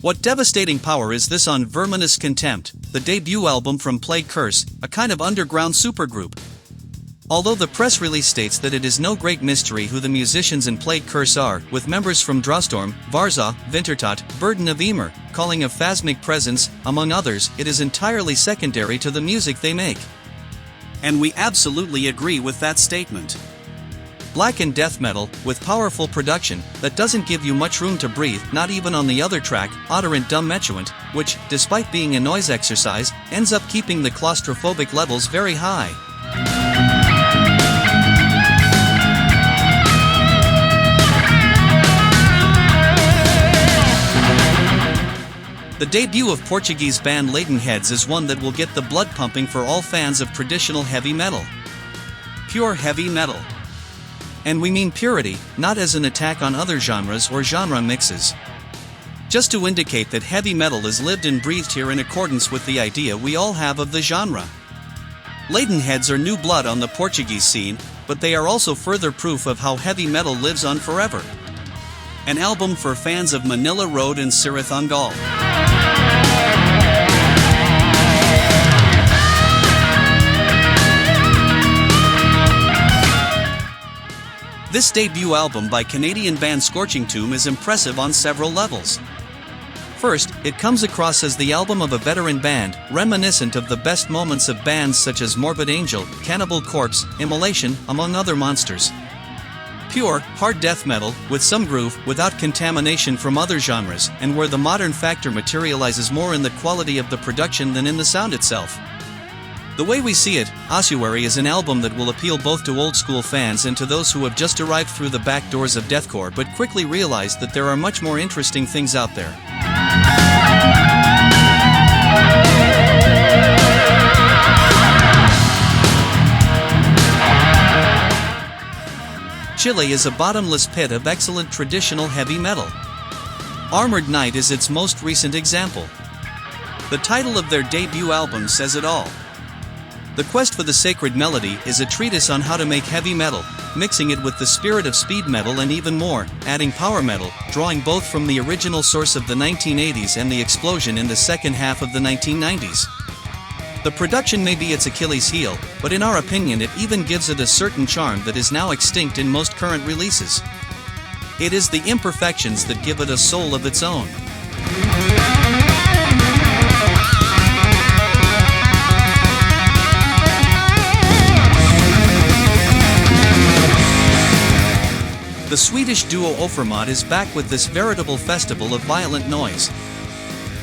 What devastating power is this on Verminous Contempt, the debut album from Plague Curse, a kind of underground supergroup? Although the press release states that it is no great mystery who the musicians in Plague Curse are, with members from Drawstorm, Varza, Wintertot, Burden of Emer, Calling of Phasmic Presence, among others, it is entirely secondary to the music they make. And we absolutely agree with that statement. Black and death metal, with powerful production, that doesn't give you much room to breathe, not even on the other track, Odorant Dumb Metuant, which, despite being a noise exercise, ends up keeping the claustrophobic levels very high. The debut of Portuguese band Ladon is one that will get the blood pumping for all fans of traditional heavy metal. Pure heavy metal. And we mean purity, not as an attack on other genres or genre mixes. Just to indicate that heavy metal is lived and breathed here in accordance with the idea we all have of the genre. Ladon are new blood on the Portuguese scene, but they are also further proof of how heavy metal lives on forever. An album for fans of Manila Road and Sirith Angal. This debut album by Canadian band Scorching is impressive on several levels. First, it comes across as the album of a veteran band, reminiscent of the best moments of bands such as Morbid Angel, Cannibal Corpse, Immolation, among other monsters. Pure, hard death metal, with some groove, without contamination from other genres, and where the modern factor materializes more in the quality of the production than in the sound itself. The way we see it, Ossuary is an album that will appeal both to old-school fans and to those who have just arrived through the back doors of deathcore but quickly realized that there are much more interesting things out there. Chile is a bottomless pit of excellent traditional heavy metal. Armored Night is its most recent example. The title of their debut album says it all. The Quest for the Sacred Melody is a treatise on how to make heavy metal, mixing it with the spirit of speed metal and even more, adding power metal, drawing both from the original source of the 1980s and the explosion in the second half of the 1990s. The production may be its Achilles heel, but in our opinion it even gives it a certain charm that is now extinct in most current releases. It is the imperfections that give it a soul of its own. The Swedish duo Ofermod is back with this veritable festival of violent noise.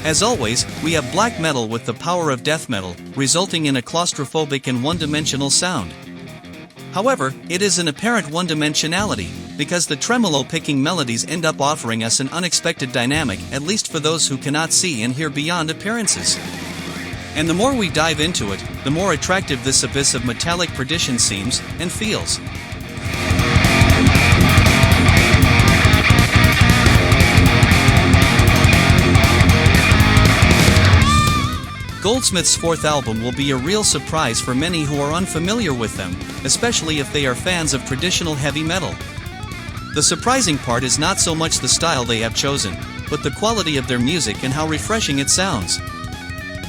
As always, we have black metal with the power of death metal, resulting in a claustrophobic and one-dimensional sound. However, it is an apparent one-dimensionality, because the tremolo-picking melodies end up offering us an unexpected dynamic, at least for those who cannot see and hear beyond appearances. And the more we dive into it, the more attractive this abyss of metallic perdition seems and feels. Goldsmith's fourth album will be a real surprise for many who are unfamiliar with them, especially if they are fans of traditional heavy metal. The surprising part is not so much the style they have chosen, but the quality of their music and how refreshing it sounds.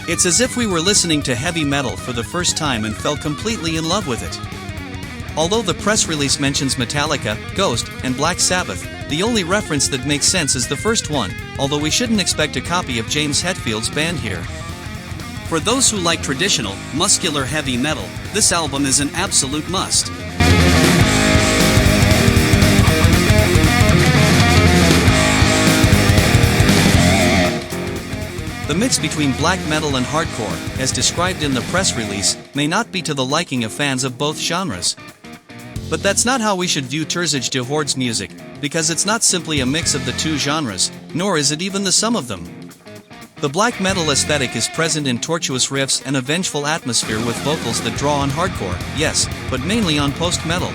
It's as if we were listening to heavy metal for the first time and fell completely in love with it. Although the press release mentions Metallica, Ghost, and Black Sabbath, the only reference that makes sense is the first one, although we shouldn't expect a copy of James Hetfield's band here. For those who like traditional, muscular heavy metal, this album is an absolute must. The mix between black metal and hardcore, as described in the press release, may not be to the liking of fans of both genres. But that's not how we should view Terzij Horde's music, because it's not simply a mix of the two genres, nor is it even the sum of them. The black metal aesthetic is present in tortuous riffs and a vengeful atmosphere with vocals that draw on hardcore, yes, but mainly on post-metal.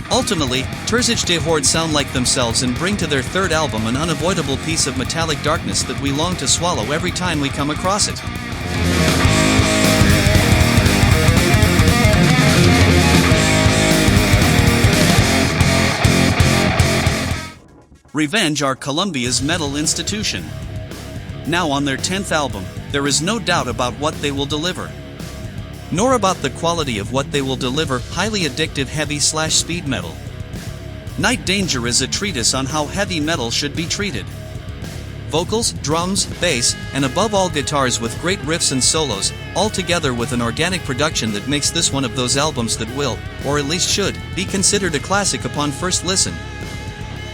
Ultimately, Terzij Horde sound like themselves and bring to their third album an unavoidable piece of metallic darkness that we long to swallow every time we come across it. Revenge are Colombia's metal institution. Now on their 10th album, there is no doubt about what they will deliver. Nor about the quality of what they will deliver, highly addictive heavy/speed metal. Night Danger is a treatise on how heavy metal should be treated. Vocals, drums, bass, and above all guitars with great riffs and solos, all together with an organic production that makes this one of those albums that will, or at least should, be considered a classic upon first listen.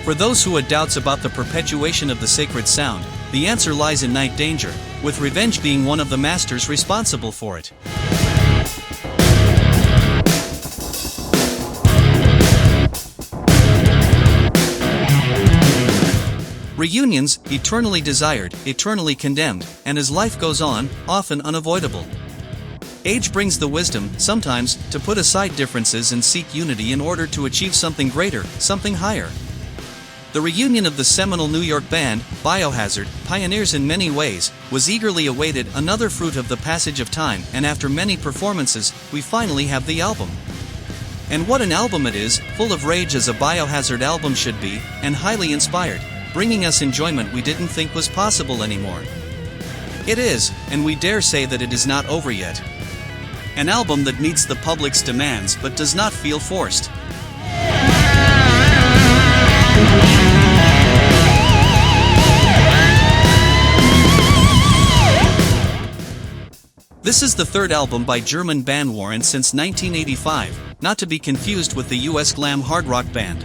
For those who had doubts about the perpetuation of the sacred sound, the answer lies in Night Danger, with Revenge being one of the masters responsible for it. Reunions, eternally desired, eternally condemned, and as life goes on, often unavoidable. Age brings the wisdom, sometimes, to put aside differences and seek unity in order to achieve something greater, something higher. The reunion of the seminal New York band, Biohazard, pioneers in many ways, was eagerly awaited, another fruit of the passage of time, and after many performances, we finally have the album. And what an album it is, full of rage as a Biohazard album should be, and highly inspired, bringing us enjoyment we didn't think was possible anymore. It is, and we dare say that it is not over yet. An album that meets the public's demands but does not feel forced. This is the third album by German band Warrant since 1985, not to be confused with the US glam hard rock band.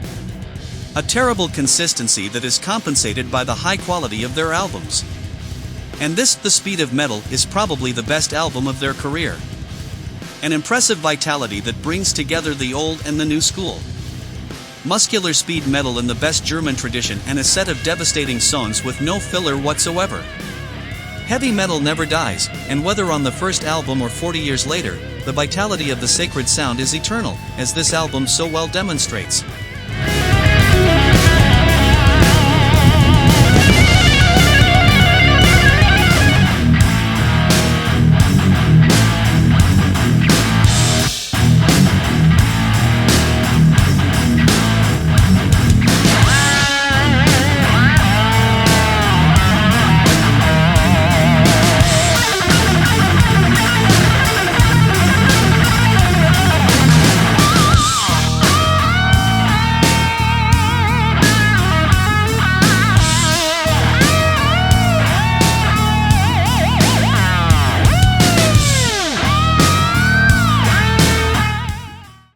A terrible consistency that is compensated by the high quality of their albums. And this, The Speed of Metal, is probably the best album of their career. An impressive vitality that brings together the old and the new school. Muscular speed metal in the best German tradition and a set of devastating songs with no filler whatsoever. Heavy metal never dies, and whether on the first album or 40 years later, the vitality of the sacred sound is eternal, as this album so well demonstrates.